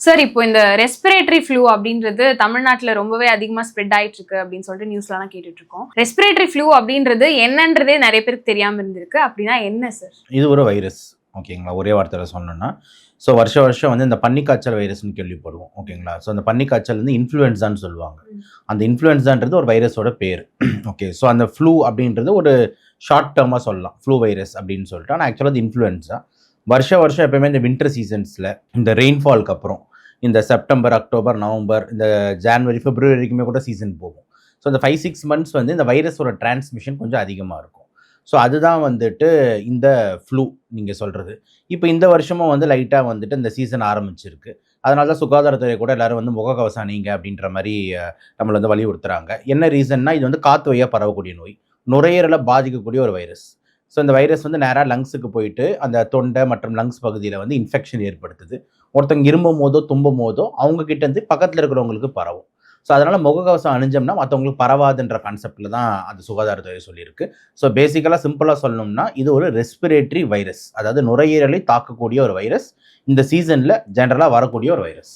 Sir இப்போ இந்த respiratory flu அப்படின்றது தமிழ்நாட்டுல ரொம்பவே அதிகமா ஸ்ப்ரெட் ஆயிட்டு இருக்கு அப்படின்னு சொல்லிட்டு நியூஸ்லாம் கேட்டுட்டு இருக்கோம். ரெஸ்பிரேட்டரி ஃப்ளூ அப்படின்றது என்னன்றதே நிறைய பேருக்கு தெரியாம இருந்திருக்கு. அப்படின்னா என்ன சார்? இது ஒரு வைரஸ். ஓகேங்களா, ஒரே வார்த்தையில் சொல்லணும்னா, ஸோ வருஷம் வந்து இந்த பன்னிக்காய்ச்சல் வைரஸ்னு கேள்விப்படுவோம். ஓகேங்களா, ஸோ அந்த பன்னிக்காய்ச்சல் வந்து இன்ஃப்ளூயன்ஸான்னு சொல்லுவாங்க. அந்த இன்ஃப்ளூயன்ஸான்றது ஒரு வைரஸோட பேர். ஓகே, ஸோ அந்த ஃப்ளூ அப்படின்றது ஒரு ஷார்ட் டேர்மாக சொல்லலாம், ஃப்ளூ வைரஸ் அப்படின்னு சொல்லிட்டு. ஆனால் ஆக்சுவலாக அது இன்ஃப்ளூயன்ஸா வருஷம் எப்பயுமே இந்த வின்டர் சீசன்ஸில் இந்த ரெயின்ஃபால்க்கு அப்புறம் இந்த செப்டம்பர், அக்டோபர், நவம்பர், இந்த ஜான்வரி, பிப்ரவரி வரைக்குமே கூட சீசன் போகும். ஸோ இந்த 5-6 months வந்து இந்த வைரஸோட டிரான்ஸ்மிஷன் கொஞ்சம் அதிகமாக இருக்கும். ஸோ அதுதான் வந்துட்டு இந்த ஃப்ளூ நீங்கள் சொல்கிறது. இப்போ இந்த வருஷமும் வந்து லைட்டாக வந்துட்டு இந்த சீசன் ஆரம்பிச்சிருக்கு. அதனால தான் சுகாதாரத்துறை கூட எல்லோரும் வந்து முகக்கவசம் அணிங்க அப்படின்ற மாதிரி நம்மளை வந்து வலியுறுத்துறாங்க. என்ன ரீசன்னா, இது வந்து காற்று வழியாக பரவக்கூடிய நோய், நுரையீரலை பாதிக்கக்கூடிய ஒரு வைரஸ். ஸோ இந்த வைரஸ் வந்து நேராக லங்ஸுக்கு போயிட்டு அந்த தொண்டை மற்றும் லங்ஸ் பகுதியில் வந்து இன்ஃபெக்ஷன் ஏற்படுத்துது. ஒருத்தங்க இருமும் போதோ தும்பும் போதோ அவங்க கிட்டேருந்து பக்கத்தில் இருக்கிறவங்களுக்கு பரவும். ஸோ அதனால் முகக்கவசம் அணிஞ்சோம்னா மற்றவங்களுக்கு பரவாதுன்ற கான்செப்டில் தான் அது சுகாதாரத்துறை சொல்லியிருக்கு. ஸோ பேசிக்கலாக சிம்பிளாக சொல்லணும்னா, இது ஒரு ரெஸ்பிரேட்டரி வைரஸ், அதாவது நுரையீரலை தாக்கக்கூடிய ஒரு வைரஸ். இந்த சீசனில் ஜென்ரலாக வரக்கூடிய ஒரு வைரஸ்.